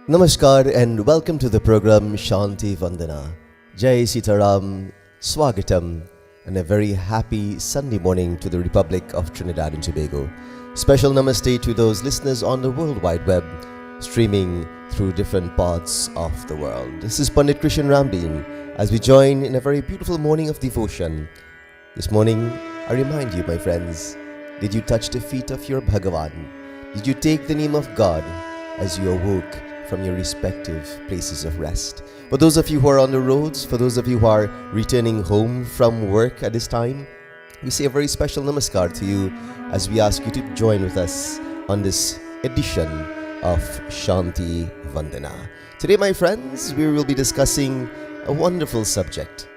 Namaskar and welcome to the program Shanti Vandana. Jai Sitaram, Swagatam, and a very happy Sunday morning to the Republic of Trinidad and Tobago. Special namaste to those listeners on the World Wide Web, streaming through different parts of the world. This is Pandit Krishan Ramdeen as we join in a very beautiful morning of devotion. This morning, I remind you, my friends, did you touch the feet of your Bhagavan? Did you take the name of God as you awoke from your respective places of rest? For those of you who are on the roads, for those of you who are returning home from work at this time, we say a very special namaskar to you as we ask you to join with us on this edition of Shanti Vandana. Today, my friends, we will be discussing a wonderful subject.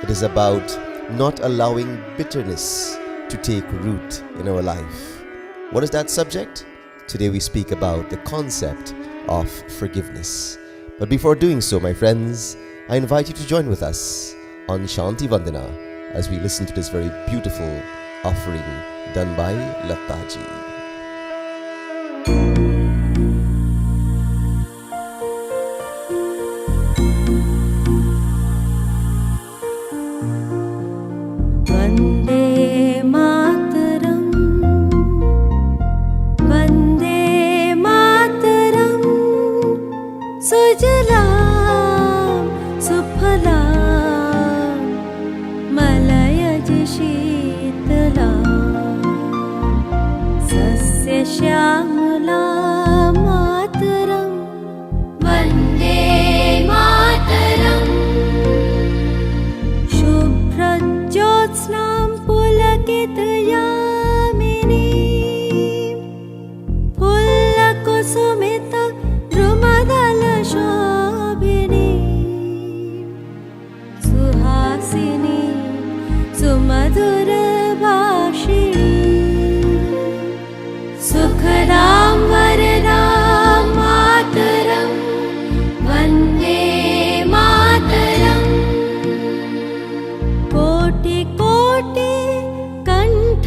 It is about not allowing bitterness to take root in our life. What is that subject? Today we speak about the concept of forgiveness. But before doing so, my friends, I invite you to join with us on Shanti Vandana as we listen to this very beautiful offering done by Lataji. Shyamala मातरम वंदे मातरम शुभ्रज्योत्स्नां पुलकितयामिनीं फुल्लकुसुमित द्रुमदलशोभिनीं सुहासिनी सुमधुरभाषिणी सुखदां वरदां मातरं वन्दे मातरम् कोटि कोटि कण्ठ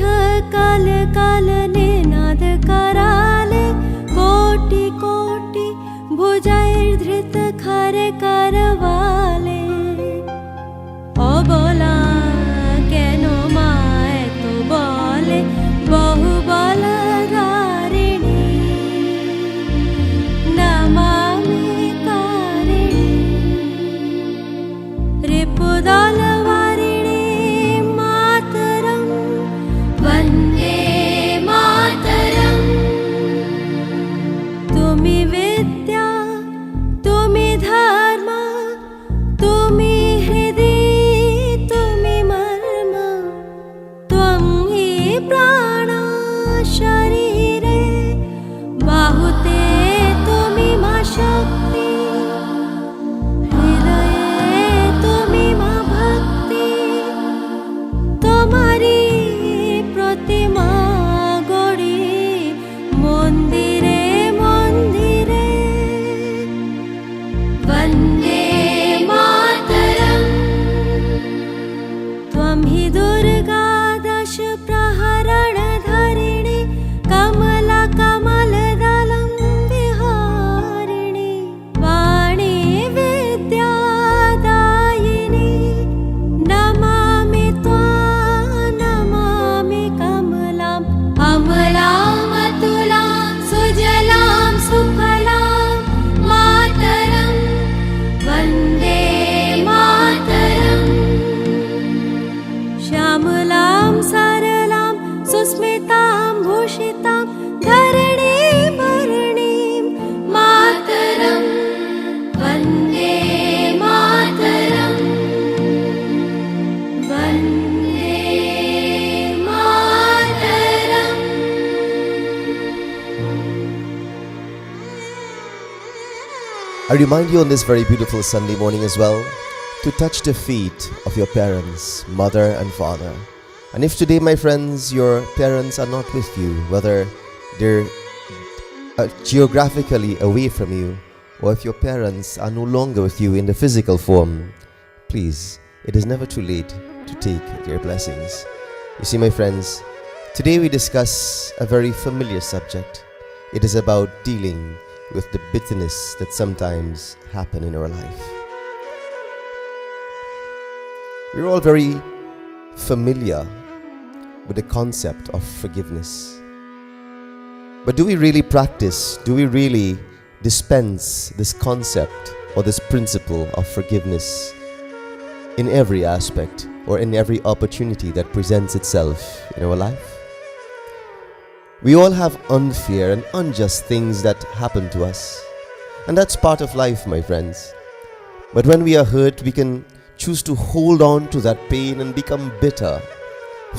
कल कल निनाद कराले कोटि कोटि भुजैर्धृत खर करवाले ओ बोला केनो माय तो बोले बहु बोला I remind you on this very beautiful Sunday morning as well to touch the feet of your parents, mother and father. And if today, my friends, your parents are not with you, whether they're geographically away from you, or if your parents are no longer with you in the physical form, please, it is never too late to take their blessings. You see, my friends, today we discuss a very familiar subject. It is about dealing with the bitterness that sometimes happen in our life. We're all very familiar with the concept of forgiveness. But do we really practice, do we really dispense this concept or this principle of forgiveness in every aspect or in every opportunity that presents itself in our life? We all have unfair and unjust things that happen to us, and that's part of life, my friends. But when we are hurt, we can choose to hold on to that pain and become bitter,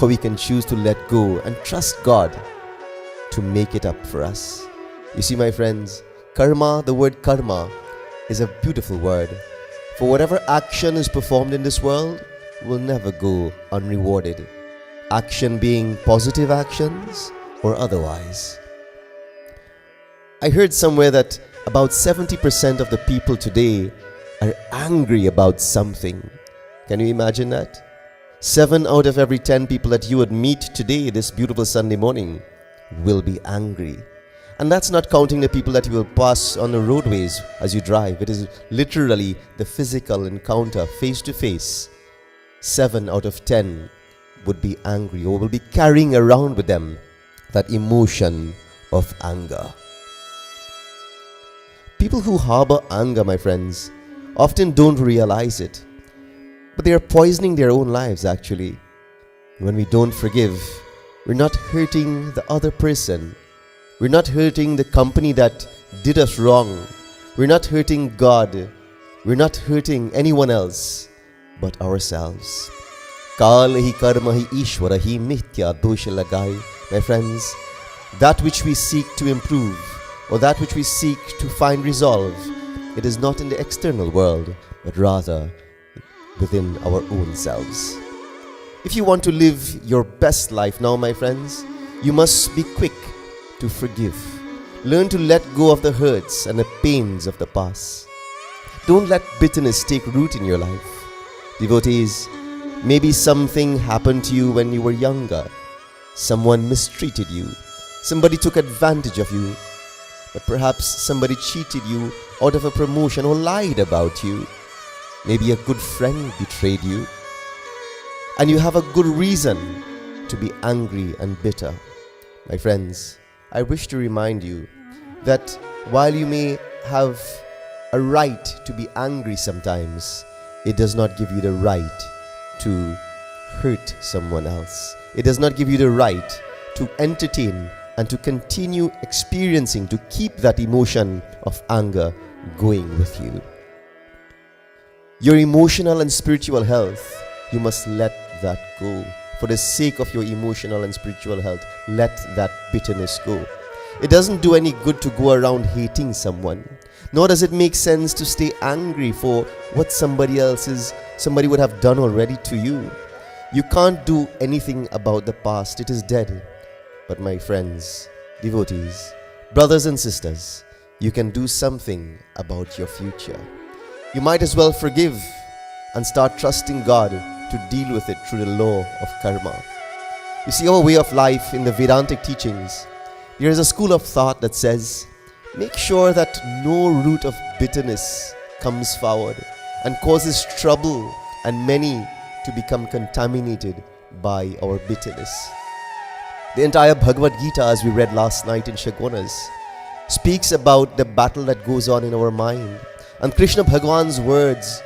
or we can choose to let go and trust God to make it up for us. You see, my friends, karma, the word karma, is a beautiful word. For whatever action is performed in this world will never go unrewarded. Action being positive actions or otherwise. I heard somewhere that about 70% of the people today are angry about something. Can you imagine that? 7 out of every 10 people that you would meet today, this beautiful Sunday morning, will be angry. And that's not counting the people that you will pass on the roadways as you drive. It is literally the physical encounter face to face. 7 out of 10 would be angry or will be carrying around with them that emotion of anger. People who harbor anger, my friends, often don't realize it, but they are poisoning their own lives actually. When we don't forgive, we're not hurting the other person. We're not hurting the company that did us wrong. We're not hurting God. We're not hurting anyone else but ourselves. Kal hi karma hi ishwara hi mithya dosha lagai. My friends, that which we seek to improve or that which we seek to find resolve, it is not in the external world, but rather within our own selves. If you want to live your best life now, my friends, you must be quick to forgive. Learn to let go of the hurts and the pains of the past. Don't let bitterness take root in your life. Devotees, maybe something happened to you when you were younger. Someone mistreated you. Somebody took advantage of you. But perhaps somebody cheated you out of a promotion or lied about you. Maybe a good friend betrayed you. And you have a good reason to be angry and bitter. My friends, I wish to remind you that while you may have a right to be angry sometimes, it does not give you the right to hurt someone else. It does not give you the right to entertain and to continue experiencing, to keep that emotion of anger going with you. Your emotional and spiritual health, you must let that go. For the sake of your emotional and spiritual health, let that bitterness go. It doesn't do any good to go around hating someone, nor does it make sense to stay angry for what somebody would have done already to you. You can't do anything about the past, it is dead. But my friends, devotees, brothers and sisters, you can do something about your future. You might as well forgive and start trusting God to deal with it through the law of karma. You see, our way of life in the Vedantic teachings, there is a school of thought that says, make sure that no root of bitterness comes forward and causes trouble and many to become contaminated by our bitterness. The entire Bhagavad Gita, as we read last night in Shagonas, speaks about the battle that goes on in our mind. And Krishna Bhagwan's words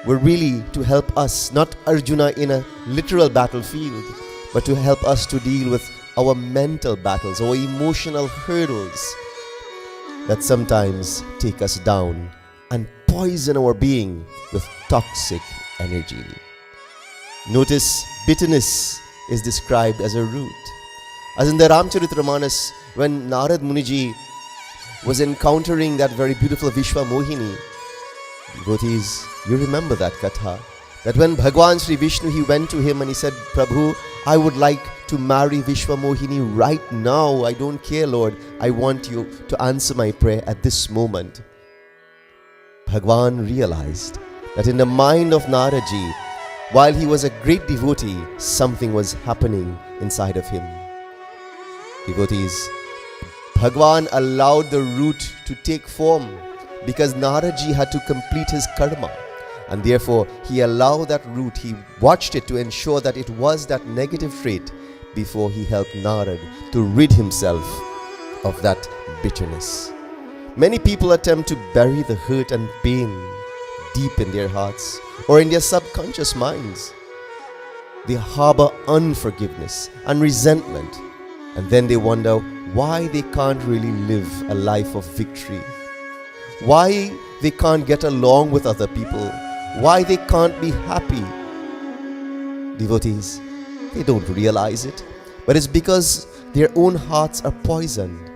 were really to help us, not Arjuna in a literal battlefield, but to help us to deal with our mental battles, our emotional hurdles that sometimes take us down and poison our being with toxic energy. Notice bitterness is described as a root. As in the Ramcharitamanas, when Narad Muniji was encountering that very beautiful Vishwa Mohini, devotees, you remember that katha, that when Bhagwan Sri Vishnu, he went to him and he said, Prabhu, I would like to marry Vishwa Mohini right now. I don't care, Lord. I want you to answer my prayer at this moment. Bhagwan realized that in the mind of Naraji, while he was a great devotee, something was happening inside of him. Devotees, Bhagwan allowed the root to take form because Naradji had to complete his karma. And therefore, he allowed that root, he watched it to ensure that it was that negative trait before he helped Narad to rid himself of that bitterness. Many people attempt to bury the hurt and pain deep in their hearts or in their subconscious minds. They harbor unforgiveness and resentment, and then they wonder why they can't really live a life of victory, why they can't get along with other people, why they can't be happy. Devotees, they don't realize it, but it's because their own hearts are poisoned.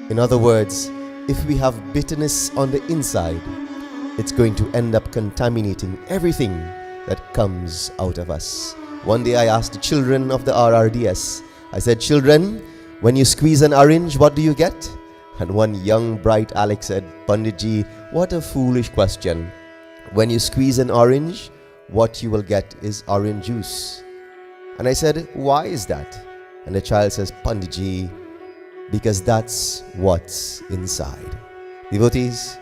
In other words, if we have bitterness on the inside, it's going to end up contaminating everything that comes out of us. One day I asked the children of the RRDS, I said, children, when you squeeze an orange, what do you get? And one young bright Alex said, Panditji, what a foolish question. When you squeeze an orange, what you will get is orange juice. And I said, why is that? And the child says, Panditji, because that's what's inside. Devotees,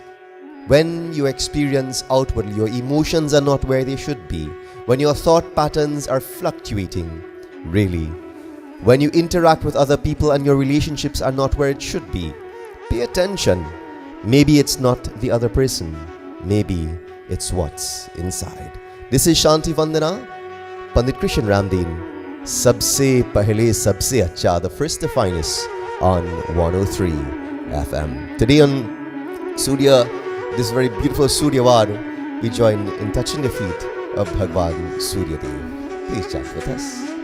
when you experience outwardly, your emotions are not where they should be. When your thought patterns are fluctuating, really. When you interact with other people and your relationships are not where it should be, pay attention. Maybe it's not the other person. Maybe it's what's inside. This is Shanti Vandana, Pandit Krishan Ramdeen. Sabse Pahle Sabse Acha, the first, the finest, on 103 FM. Today on Surya, this very beautiful Suryavar, we join in touching the feet of Bhagwan Surya Dev. Please chant with us.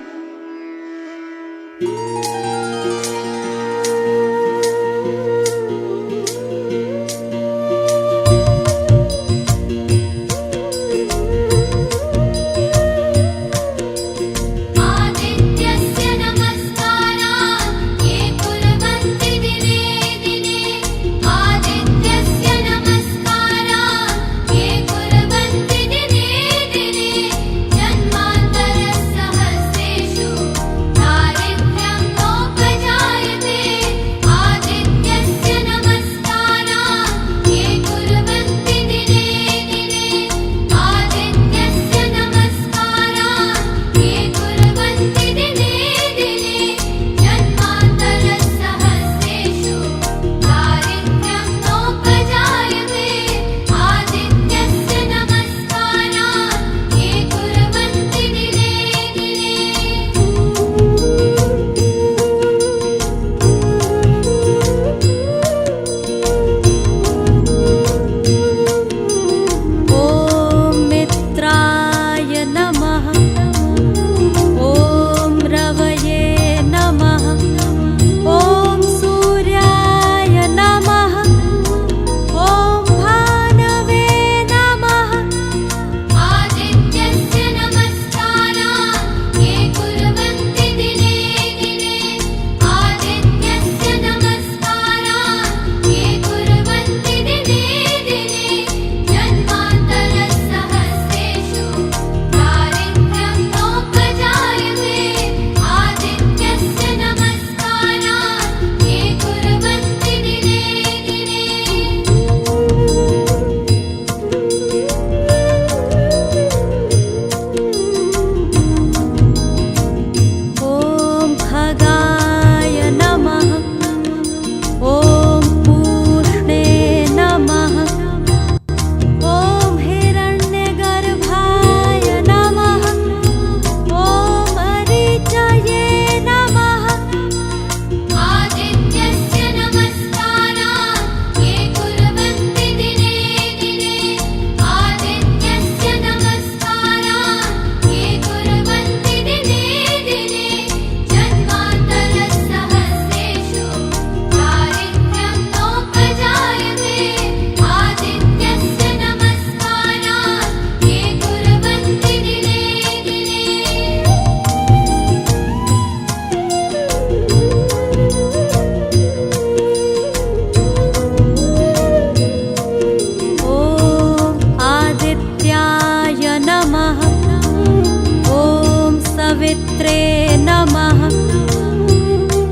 पवित्रे नमः।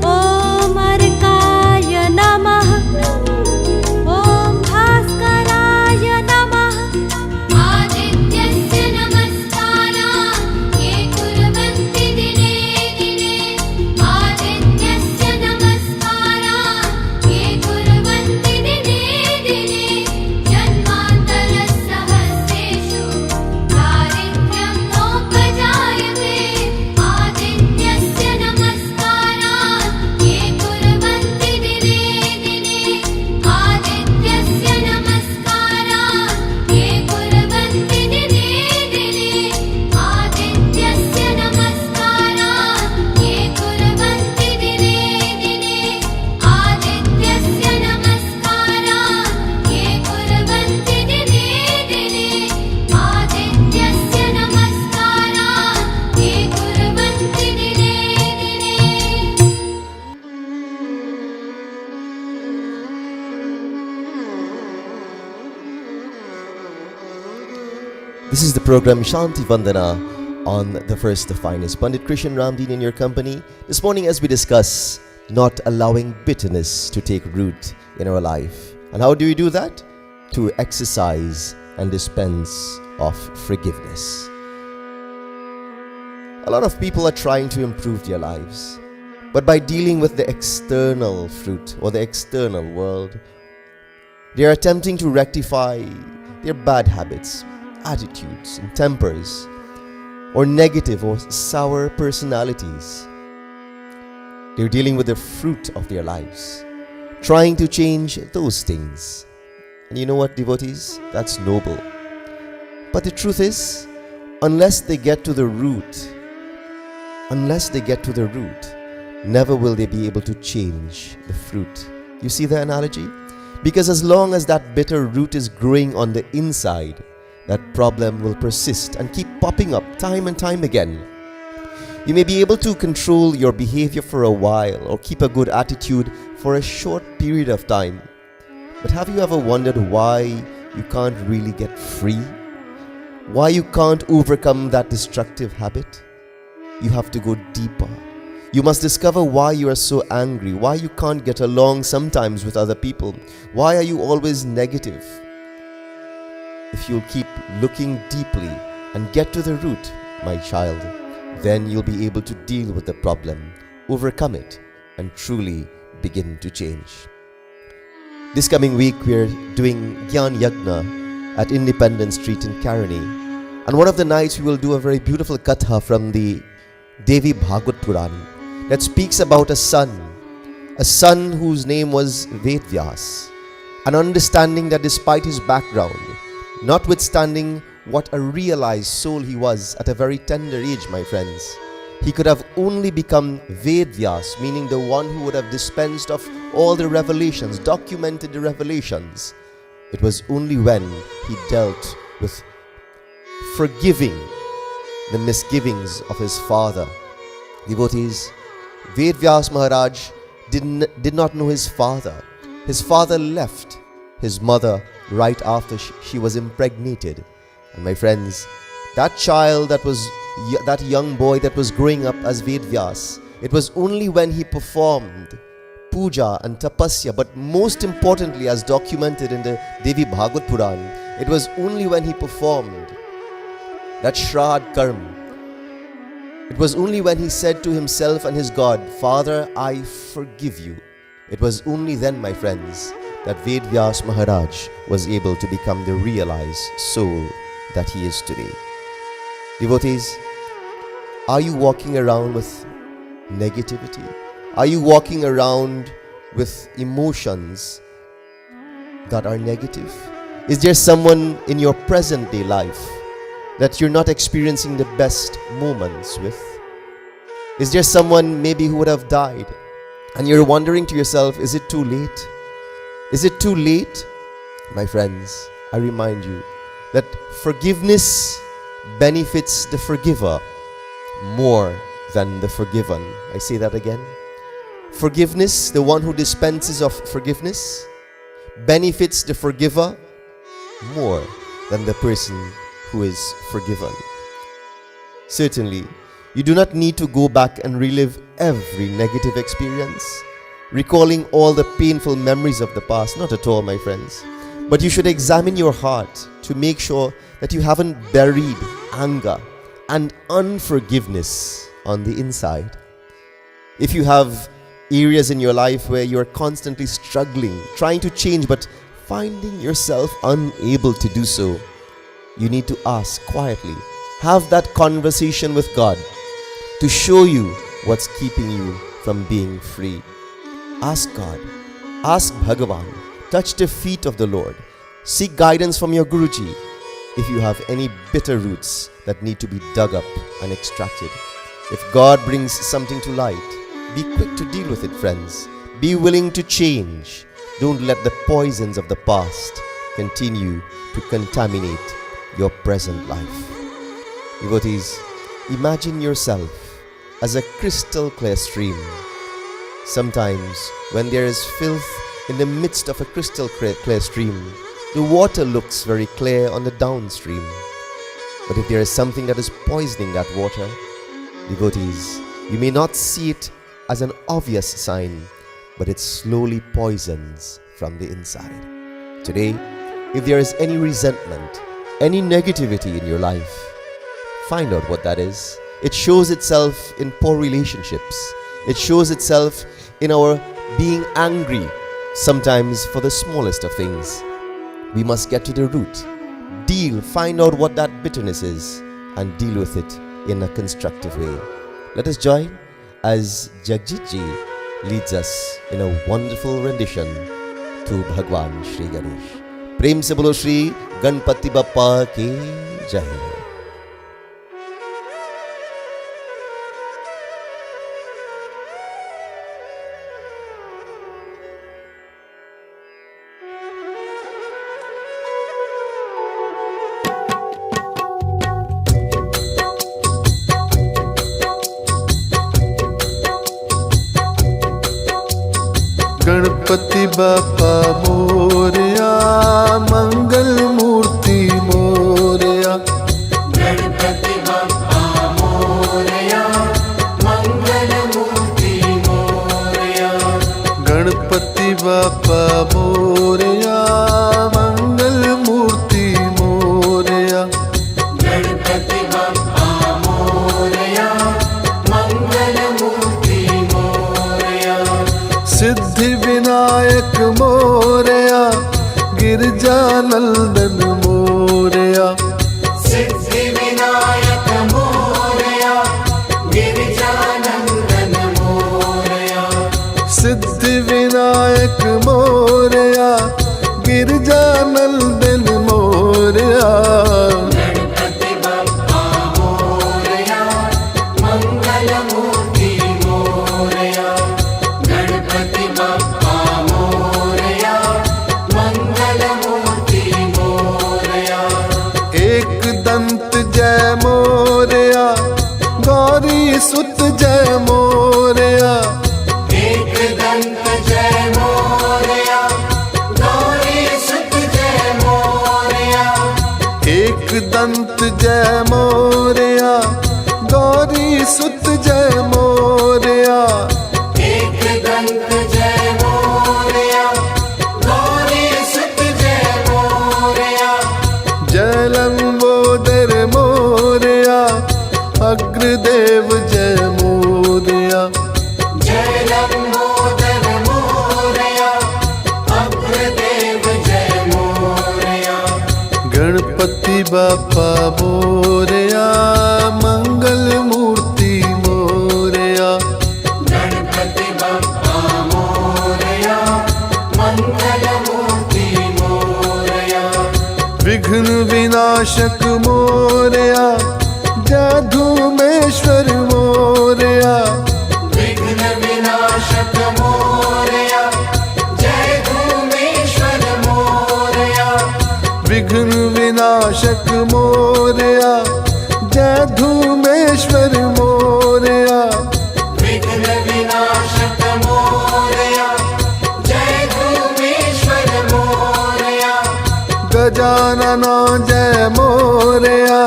ॐ This is the program Shanti Vandana on the first, the finest. Pandit Krishan Ramdeen in your company. This morning as we discuss not allowing bitterness to take root in our life. And how do we do that? To exercise and dispense of forgiveness. A lot of people are trying to improve their lives, but by dealing with the external fruit or the external world, they are attempting to rectify their bad habits, attitudes, and tempers, or negative or sour personalities. They're dealing with the fruit of their lives, trying to change those things. And you know what, devotees? That's noble. But the truth is, unless they get to the root, never will they be able to change the fruit. You see the analogy? Because as long as that bitter root is growing on the inside, that problem will persist and keep popping up time and time again. You may be able to control your behavior for a while or keep a good attitude for a short period of time. But have you ever wondered why you can't really get free? Why you can't overcome that destructive habit? You have to go deeper. You must discover why you are so angry, why you can't get along sometimes with other people. Why are you always negative? If you'll keep looking deeply and get to the root, my child, then you'll be able to deal with the problem, overcome it, and truly begin to change. This coming week, we're doing Gyan Yagna at Independence Street in Karani. And one of the nights, we will do a very beautiful katha from the Devi Bhagavad Puran that speaks about a son whose name was Vedvyas, an understanding that despite his background, notwithstanding what a realized soul he was at a very tender age, my friends, he could have only become Vedvyas, meaning the one who would have dispensed of all the revelations, documented the revelations. It was only when he dealt with forgiving the misgivings of his father. Devotees, Vedvyas Maharaj did not know his father. His father left his mother right after she was impregnated. And my friends, that child that young boy that was growing up as Vedvyas, it was only when he performed puja and tapasya, but most importantly, as documented in the Devi Bhagavad Puran, it was only when he performed that Shrad Karma. It was only when he said to himself and his God, Father, I forgive you. It was only then, my friends, that Vedvyas Maharaj was able to become the realized soul that he is today. Devotees, are you walking around with negativity? Are you walking around with emotions that are negative? Is there someone in your present day life that you're not experiencing the best moments with? Is there someone maybe who would have died and you're wondering to yourself, is it too late? Is it too late? My friends, I remind you that forgiveness benefits the forgiver more than the forgiven. I say that again. Forgiveness, the one who dispenses of forgiveness, benefits the forgiver more than the person who is forgiven. Certainly, you do not need to go back and relive every negative experience, recalling all the painful memories of the past. Not at all, my friends. But you should examine your heart to make sure that you haven't buried anger and unforgiveness on the inside. If you have areas in your life where you are constantly struggling, trying to change, but finding yourself unable to do so, you need to ask quietly. Have that conversation with God to show you what's keeping you from being free. Ask God. Ask Bhagavan. Touch the feet of the Lord. Seek guidance from your Guruji if you have any bitter roots that need to be dug up and extracted. If God brings something to light, be quick to deal with it, friends. Be willing to change. Don't let the poisons of the past continue to contaminate your present life. Devotees, imagine yourself as a crystal clear stream. Sometimes when there is filth in the midst of a crystal clear stream, the water looks very clear on the downstream. But if there is something that is poisoning that water, devotees, you may not see it as an obvious sign, but it slowly poisons from the inside. Today, if there is any resentment, any negativity in your life, find out what that is. It shows itself in poor relationships. It shows itself in our being angry, sometimes for the smallest of things. We must get to the root, find out what that bitterness is, and deal with it in a constructive way. Let us join as Jagjit Ji leads us in a wonderful rendition to Bhagwan Shri Ganesh. प्रेम से बोलो श्री गणपति बप्पा की जय। गणपति बापा मोरया मंगल मूर्ति मोरया। गणपति बापा मोरया मंगल मूर्ति मोरया। गणपति बापा मोरया मंगल मूर्ति मोरया। गणपति बापा मोरया मंगल मूर्ति मोरया। सिद्धि विनायक मोरया गिरजानंदन मोरया। सिद्धि विनायक मोरया गिरिजानंदन मोरया। सिद्धि विनायक मोरया गिरजानंदन मोरया। गणपति बापा मोरया मंगल मूर्ति मोरया। गणपति बापा मोरया मंगल मूर्ति मोरया। एक दंत जय मोरया गौरी सुत जय मोरया। एक दंत जय मोरया गौरी सुत जय मोरया। एक दंत जय मोरया गौरी सुत जय मोरया। एक दंत जय मोरया गौरी सुत जय मोरया। जय लंबोदर मोरया अग्रदेव जय मोरया। जय लंबोदर मोरया अग्रदेव जय मोरया। गणपति बापा मोरया मंगल मूर्ति मोरया। गणपति बापा मोरया मंगल मूर्ति मोरया। विघ्न विनाशक मोरया जाधूमेश्वर मोरया। विघ्न विनाशक मोरया जय धूमेश्वर मोरया। विघ्न विनाशक मोरया जय धूमेश्वर मोरया। विघ्न विनाशक मोरया जय धूमेश्वर मोरया। गजानना जय मोरया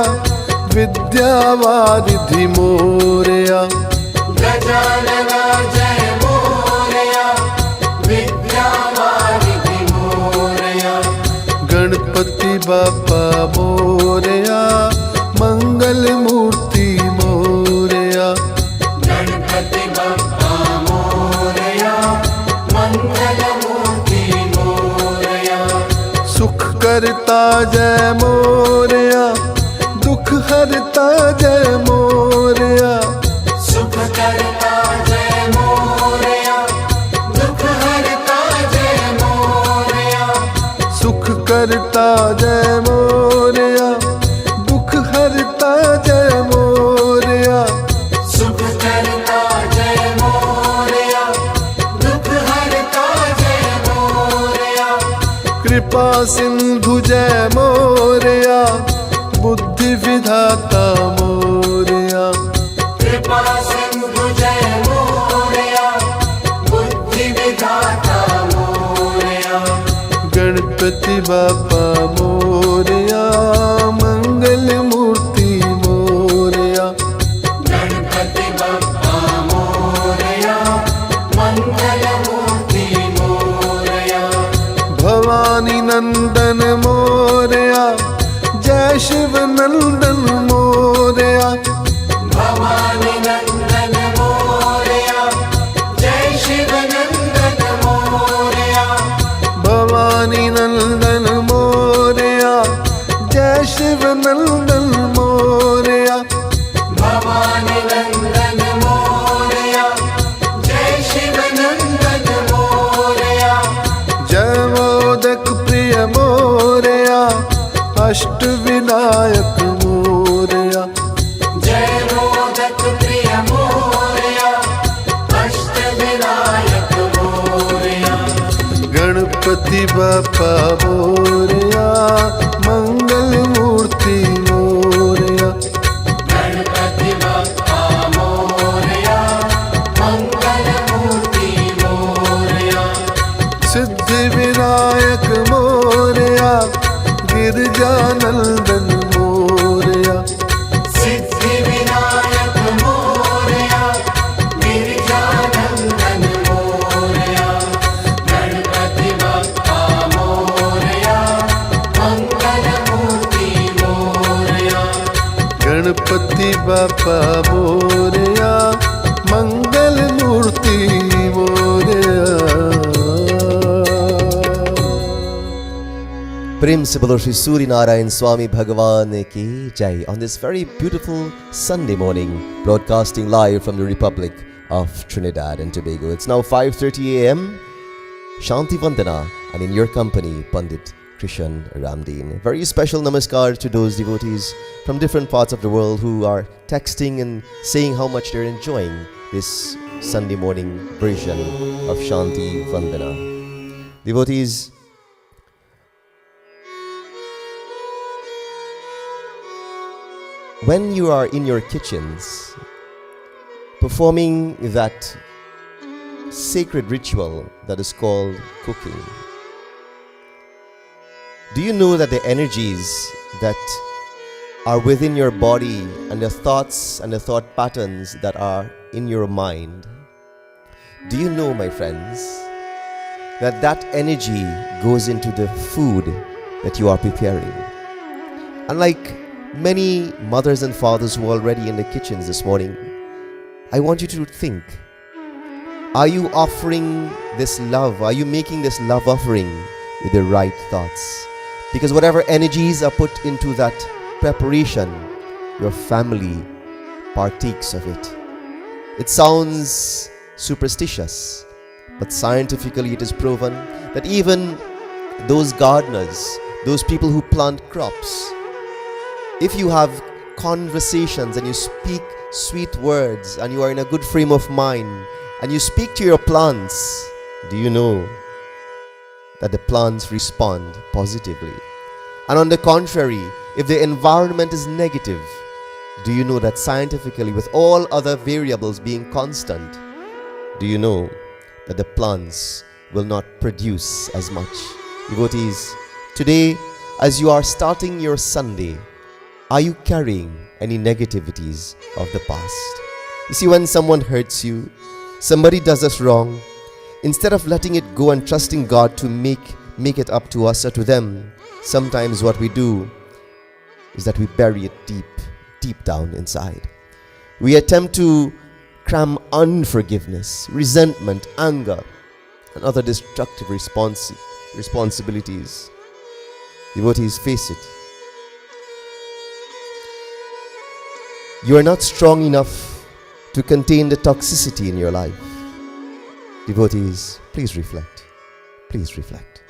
विद्यावारिधि मोरया। गजानना जय मोरया विद्यावारिधि मोरया। गणपति बापा मोरया मंगल मूर्ति मोरया। गणपति बापा मोरया मंगल मूर्ति मोरया। सुख करता जय मोरया दुख हरता जय मोरया। सुख करता जय मोरया दुख हरता जय मोरया। सुख करता जय मोरया दुख हरता जय मोरया। सुख करता जय मोरया दुख हरता जय मोरया। कृपा सिंधु जय मोरया बुद्धि विधाता मोरया। कृपा सिंधु जय मोरया बुद्धि विधाता मोरया। गणपति बापा मोरया मंगल मूर्ति गणपति बापा मोरया, मंगल मूर्ति मोरया। गणपति बप्पा मोरया, मंगल मूर्ति मोरया। सिद्धि विनायक मोरया, गिरजानंदन मोरया। सिद्धि विनायक मोरया, गिरिजानंदन मोरया। गणपति बप्पा मोरया, मंगल मूर्ति मोरया। गणपति बापा मोरया, मंगल मूर्ति मोरया। प्रेम से बोलो श्री सूर्य नारायण स्वामी भगवान की जय on this very beautiful Sunday morning, broadcasting live from the Republic of Trinidad and Tobago. It's now 5:30 a.m. Shanti Vandana, and in your company, Pandit Krishan Ramdeen. Very special namaskar to those devotees from different parts of the world who are texting and saying how much they're enjoying this Sunday morning version of Shanti Vandana. Devotees, when you are in your kitchens performing that sacred ritual that is called cooking, do you know that the energies that are within your body and the thoughts and the thought patterns that are in your mind, do you know, my friends, that that energy goes into the food that you are preparing? Unlike many mothers and fathers who are already in the kitchens this morning, I want you to think, are you offering this love? Are you making this love offering with the right thoughts? Because whatever energies are put into that preparation, your family partakes of it. It sounds superstitious, but scientifically it is proven that even those gardeners, those people who plant crops, if you have conversations and you speak sweet words and you are in a good frame of mind and you speak to your plants, do you know that the plants respond positively? And on the contrary, if the environment is negative, do you know that scientifically, with all other variables being constant, do you know that the plants will not produce as much? Devotees, today as you are starting your Sunday, are you carrying any negativities of the past? You see, when someone hurts you, somebody does us wrong, instead of letting it go and trusting God to make it up to us or to them, sometimes what we do is that we bury it deep down inside. We attempt to cram unforgiveness, resentment, anger, and other destructive responsibilities. Devotees, face it. You are not strong enough to contain the toxicity in your life. Devotees, please reflect. Please reflect.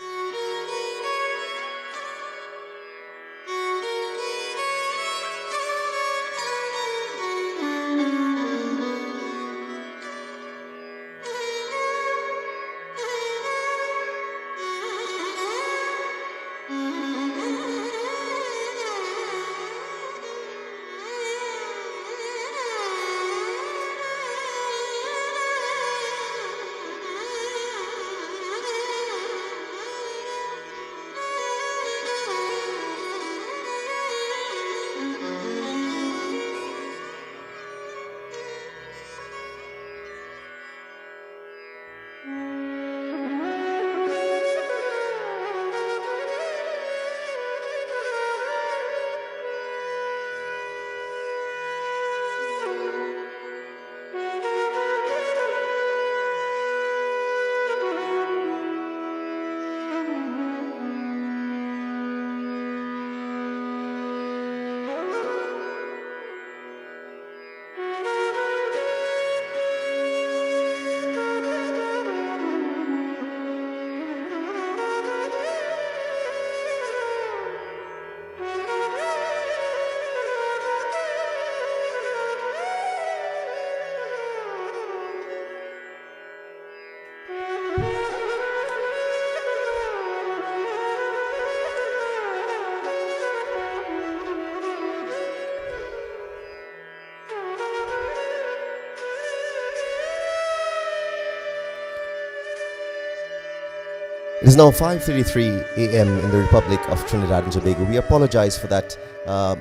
It is now 5:33 a.m. in the Republic of Trinidad and Tobago. We apologize for that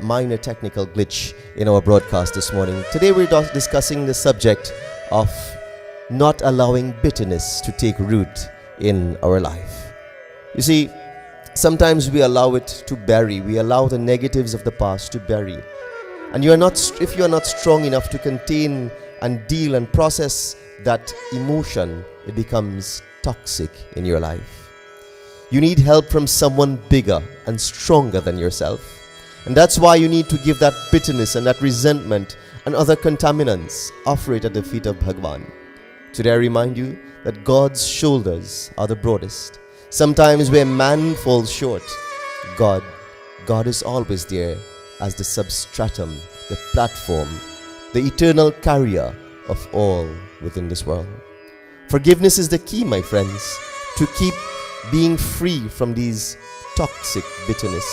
minor technical glitch in our broadcast this morning. Today we're discussing the subject of not allowing bitterness to take root in our life. You see, sometimes we allow it to bury. We allow the negatives of the past to bury. And if you are not strong enough to contain and deal and process that emotion, it becomes toxic in your life. You need help from someone bigger and stronger than yourself. And that's why you need to give that bitterness and that resentment and other contaminants, offer it at the feet of Bhagwan. Today I remind you that God's shoulders are the broadest. Sometimes where man falls short, God is always there as the substratum, the platform, the eternal carrier of all within this world. Forgiveness is the key, my friends, to keep being free from these toxic bitterness.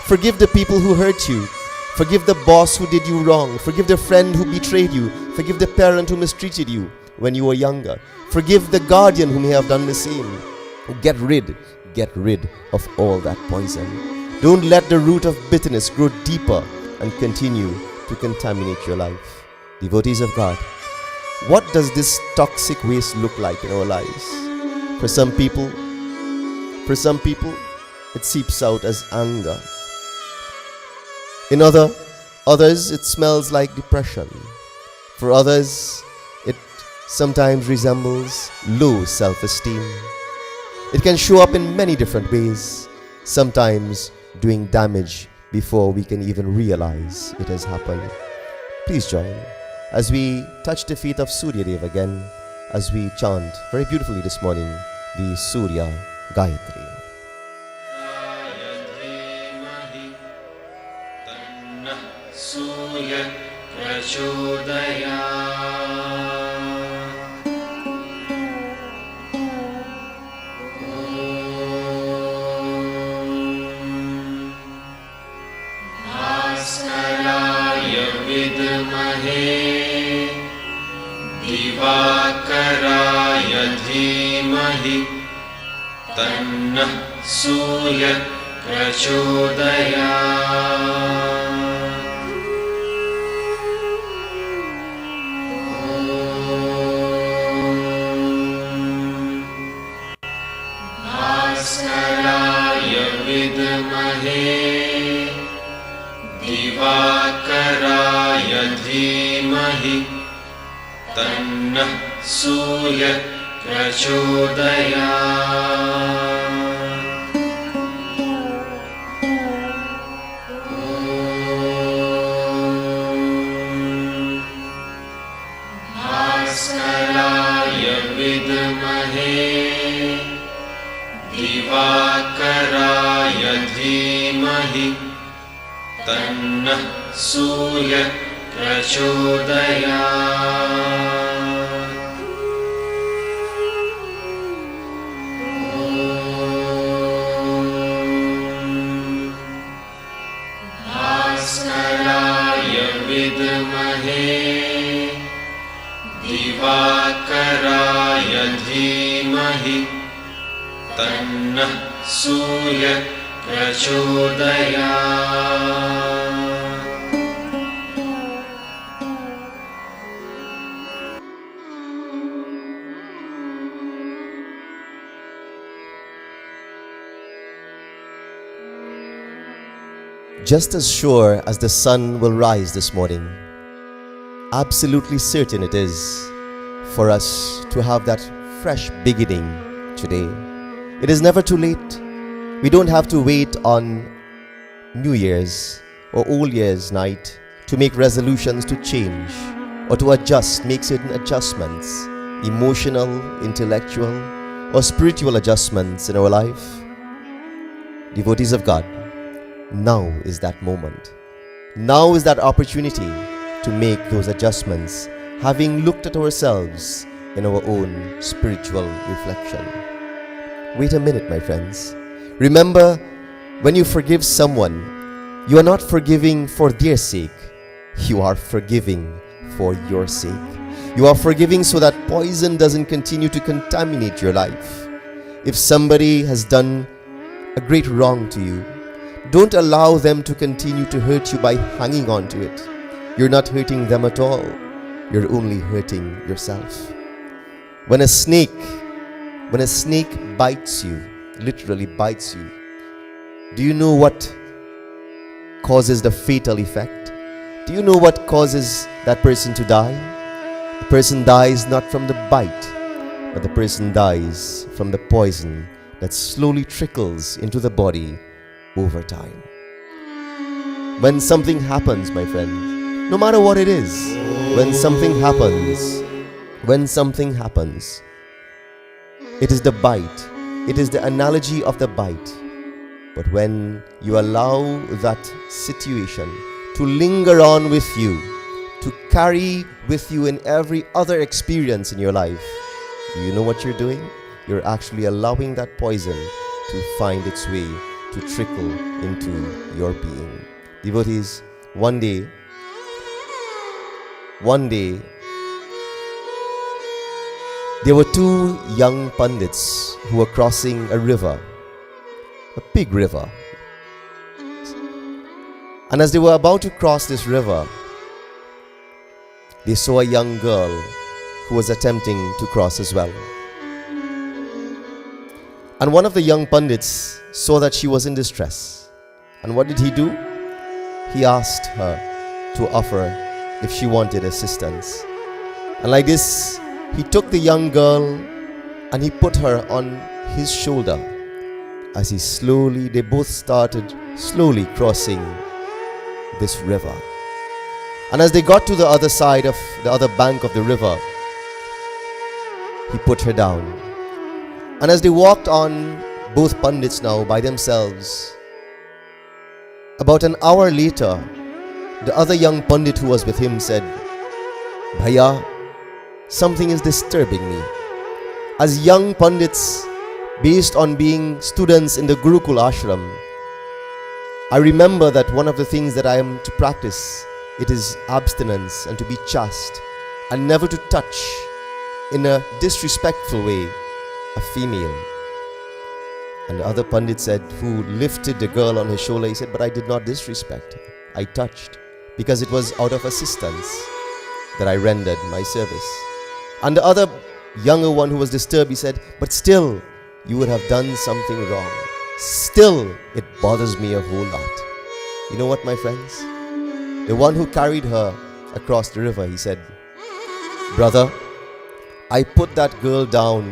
Forgive the people who hurt you. Forgive the boss who did you wrong. Forgive the friend who betrayed you. Forgive the parent who mistreated you when you were younger. Forgive the guardian who may have done the same. Get rid of all that poison. Don't let the root of bitterness grow deeper and continue to contaminate your life. Devotees of God, what does this toxic waste look like in our lives? For some people, it seeps out as anger. In others, it smells like depression. For others, it sometimes resembles low self-esteem. It can show up in many different ways, sometimes doing damage before we can even realize it has happened. Please join as we touch the feet of Surya Dev again, as we chant very beautifully this morning the Surya Gayatri. Surya Prachodaya Bhaskaraya Vidmahe Divakaraya Dhimahi Tannah Surya Prachodaya Divakaraya Dhimahi Tannah Surya Prachodaya Bhaskaraya Vidmahe Divakaraya Dhimahi Tannah Surya Prachodaya Bhaskaraya Vidmahe Divakaraya Dhimahi Tannah Surya Prachodaya Just as sure as the sun will rise this morning, absolutely certain it is for us to have that fresh beginning today. It is never too late. We don't have to wait on New Year's or Old Year's night to make resolutions to change or to make certain adjustments, emotional, intellectual, or spiritual adjustments in our life. Devotees of God, now is that moment. Now is that opportunity to make those adjustments, having looked at ourselves in our own spiritual reflection. Wait a minute, my friends. Remember, when you forgive someone, you are not forgiving for their sake. You are forgiving for your sake. You are forgiving so that poison doesn't continue to contaminate your life. If somebody has done a great wrong to you, don't allow them to continue to hurt you by hanging on to it. You're not hurting them at all. You're only hurting yourself. When a snake bites you, literally bites you, do you know what causes the fatal effect? Do you know what causes that person to die? The person dies not from the bite, but the person dies from the poison that slowly trickles into the body over time. When something happens, my friend, no matter what it is, when something happens, it is the bite, it is the analogy of the bite. But when you allow that situation to linger on with you, to carry with you in every other experience in your life, do you know what you're doing? You're actually allowing that poison to find its way, to trickle into your being. Devotees, one day, there were two young Pandits who were crossing a river, a big river. And as they were about to cross this river, they saw a young girl who was attempting to cross as well. And one of the young Pandits saw that she was in distress. And what did he do? He asked her to offer if she wanted assistance. And like this, he took the young girl and he put her on his shoulder as they both started slowly crossing this river. And as they got to the other side of the other bank of the river, he put her down. And as they walked on, both Pandits now by themselves, about an hour later, the other young Pandit who was with him said, "Bhaiya, something is disturbing me." As young Pandits, based on being students in the Gurukul ashram, I remember that one of the things that I am to practice, it is abstinence and to be chaste and never to touch in a disrespectful way a female. And the other Pandit said, who lifted the girl on his shoulder, he said, "But I did not disrespect her. I touched because it was out of assistance that I rendered my service." And the other younger one who was disturbed, he said, "But still, you would have done something wrong. Still, it bothers me a whole lot." You know what, my friends? The one who carried her across the river, he said, "Brother, I put that girl down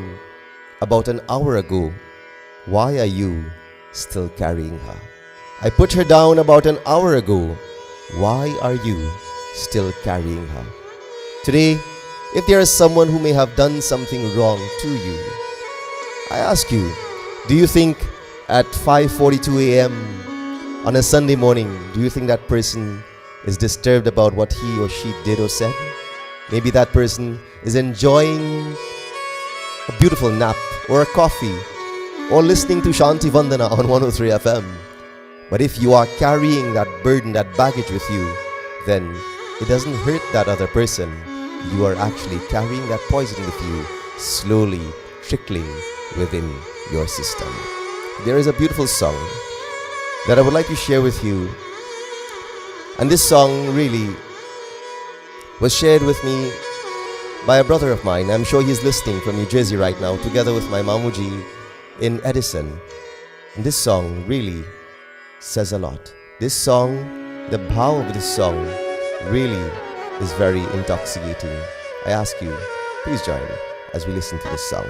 about an hour ago. Why are you still carrying her? I put her down about an hour ago. Why are you still carrying her?" Today, if there is someone who may have done something wrong to you, I ask you, do you think at 5:42 a.m. on a Sunday morning, do you think that person is disturbed about what he or she did or said? Maybe that person is enjoying a beautiful nap or a coffee or listening to Shanti Vandana on 103 FM. But if you are carrying that burden, that baggage with you, then it doesn't hurt that other person. You are actually carrying that poison with you, slowly trickling within your system. There is a beautiful song that I would like to share with you. And this song really was shared with me by a brother of mine. I'm sure he's listening from New Jersey right now, together with my Mamuji in Edison. And this song really says a lot. This song, the power of this song really is very intoxicating. I ask you, please join as we listen to this song.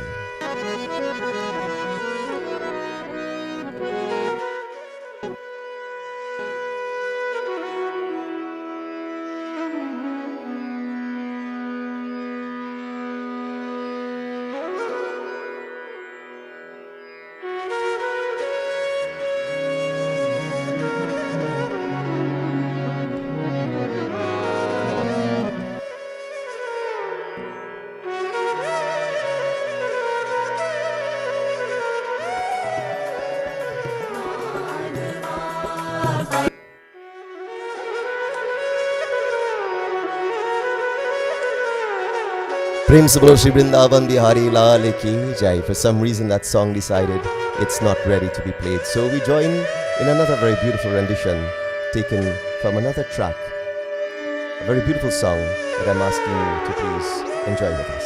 Prem se bolo Shri Vrindavan Bihari Lal ki jai. For some reason that song decided it's not ready to be played. So we join in another very beautiful rendition taken from another track. A very beautiful song that I'm asking you to please enjoy with us.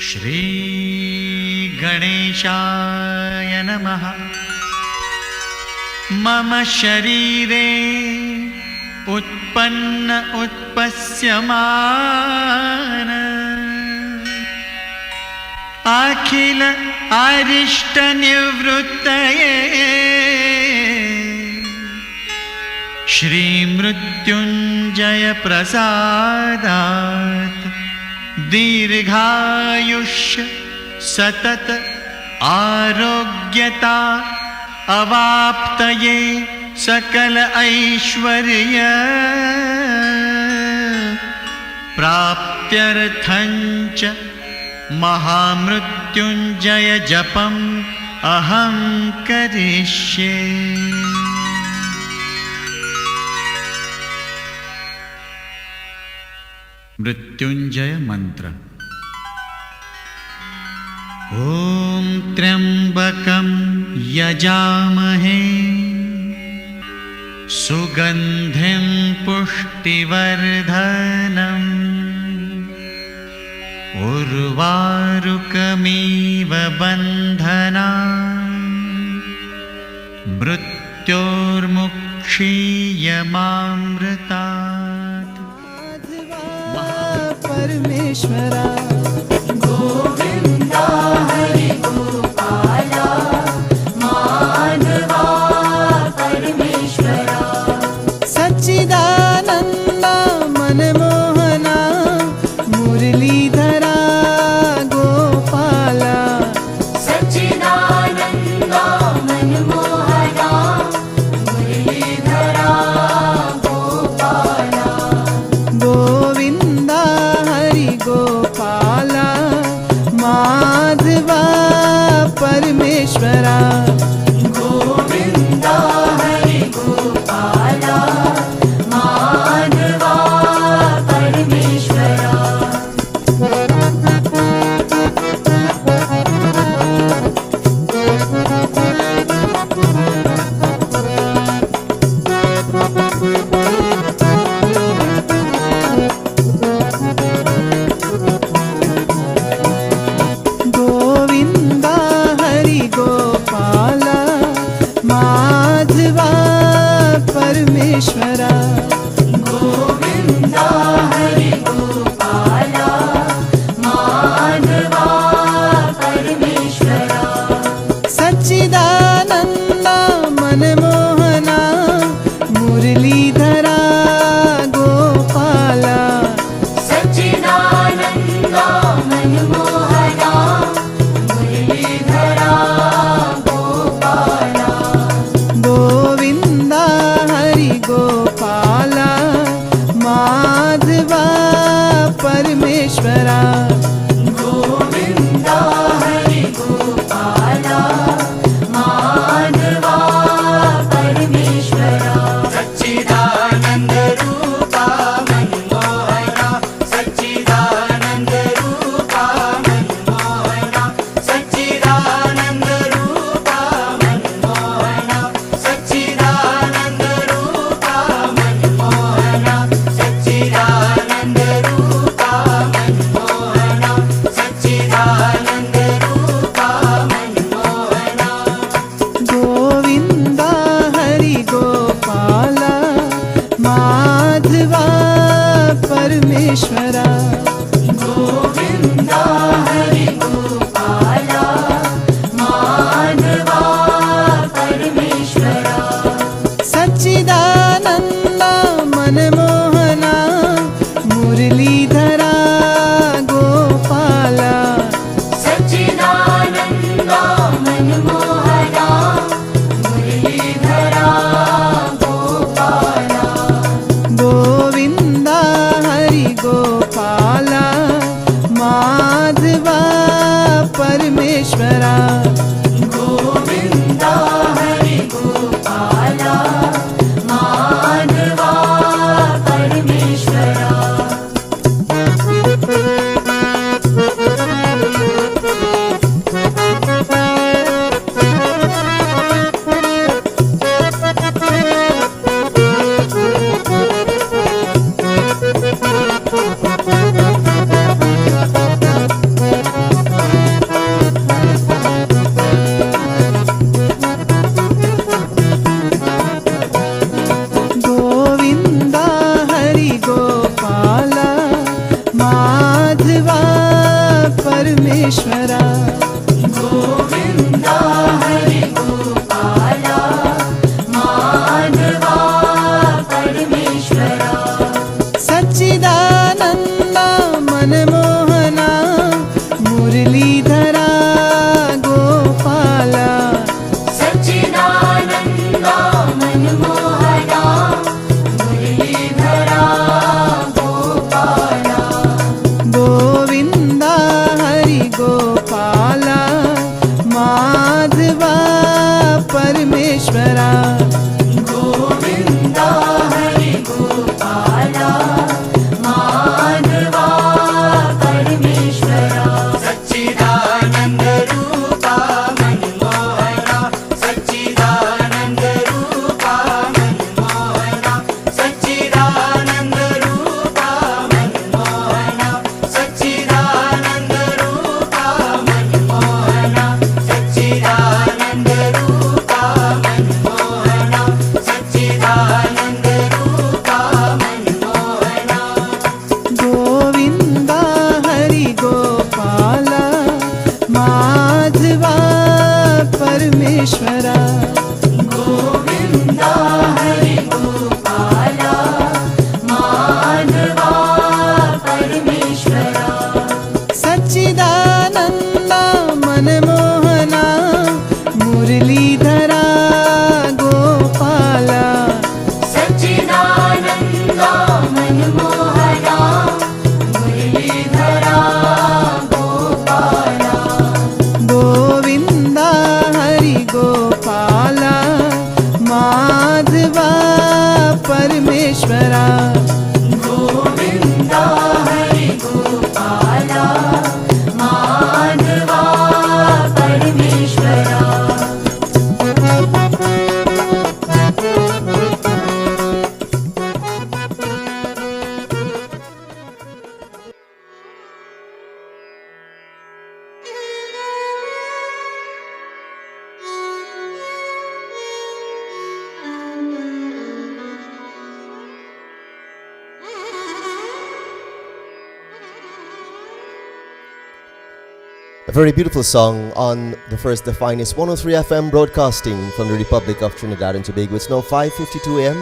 Shri गणेशाय नमः। मम शरीरे उत्पन्न उत्पस्यमान अखिल अरिष्ट निवृत्तये श्री मृत्युंजय प्रसादात् दीर्घायुष्य सतत आरोग्यता अवाप्तये सकल ऐश्वर्य प्राप्त्यर्थंच महामृत्युंजय जपम अहं करिष्ये। मृत्युंजय मंत्र। ओम त्र्यंबकं यजामहे सुगंधिं पुष्टिवर्धनम् उर्वारुकमिव बन्धनान् मृत्योर्मुक्षीयमामृतात्। परमेश्वरा गोविंदा हरि गोपाला माधवा परमेश्वरा सच्चिदानंदा मनमोहना मुरलीधरा गोपाला सच्चिदानंदा मनमोहना मुरलीधरा गोपाला गोविंदा गोपाला माधवा परमेश्वरा गोविंदा हरि गोपाला माधवा परमेश्वरा। परमेश्वरा गोविंदा हरि गोपाला माधवा परमेश्वरा सच्चिदानंदा मनमोहना मुरलीधरा गोपाला सच्चिदानंदा मनमोहना मुरलीधरा गोपाला गोविंदा गोपाला माधवा परमेश्वरा गोविंदा हरि गोपाला माधवा परमेश्वरा सच्चिदानंद रूपा मनमोहना सच्चिदानंद रूपा मनमोहना सच्चिदानंद रूपा मनमोहना सच्चिदानंद रूपा मनमोहना सच्चिदानंद रूपा मनमोहना माधवा परमेश्वरा गोविन्दा हरि गोपाला माधवा परमेश्वरा सच्चिदानन्दा मनमोहना मुरलीधरा गोपाला सच्चिदानन्दा मनमोहना मुरलीधरा गोपाला गोविन्दा हरि गोपाला माधवा परमेश्वरा गोविन्दा हरि गोपाला माधवा परमेश्वरा सच्चिदानन्द रूपा मनमोहना सच्चिदानन्द रूपा मनमोहना सच्चिदानन्द रूपा मनमोहना सच्चिदानन्द रूपा मनमोहना सच्चिदानन्द रूपा मनमोहना सच्चिदानन्द रूपा मनमोहना गोविन्दा हरि गोपाला माधवा परमेश्वरा गोविन्दा हरि गोपाला माधवा परमेश्वरा सच्चिदानन्दा मनमोहना मुरलीधरा गोपाला सच्चिदानन्दा मनमोहना मुरलीधरा गोपाला गोविन्दा हरि गोपाला माधवा परमेश्वरा गोविन्दा हरि गोपाला माधवा परमेश्वरा A very beautiful song on the first, the finest 103 FM broadcasting from the Republic of Trinidad and Tobago. It's now 5:52 AM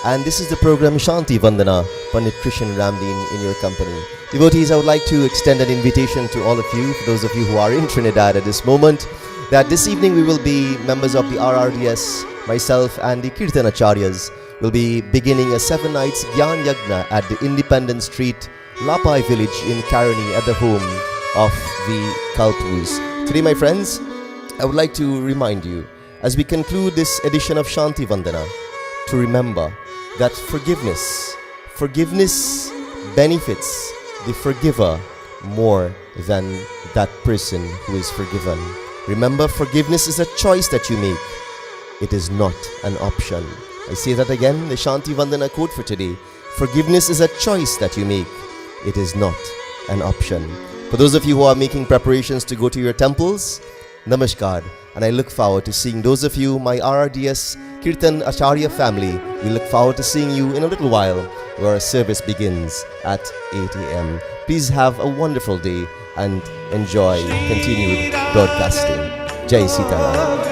and this is the program Shanti Vandana, Pandit Krishan Ramdeen in your company. Devotees, I would like to extend an invitation to all of you, for those of you who are in Trinidad at this moment, that this evening we will be members of the RRDS, myself and the Kirtan Acharyas will be beginning a 7 nights Gyan Yagna at the Independence Street, Lapai village in Karani at the home of the Kalpus. Today, my friends, I would like to remind you, as we conclude this edition of Shanti Vandana, to remember that forgiveness benefits the forgiver more than that person who is forgiven. Remember, forgiveness is a choice that you make. It is not an option. I say that again, the Shanti Vandana quote for today. Forgiveness is a choice that you make. It is not an option. For those of you who are making preparations to go to your temples, Namaskar, and I look forward to seeing those of you, my RRDS Kirtan Acharya family. We look forward to seeing you in a little while, where our service begins at 8 AM. Please have a wonderful day and enjoy continued broadcasting. Jai Sitaram.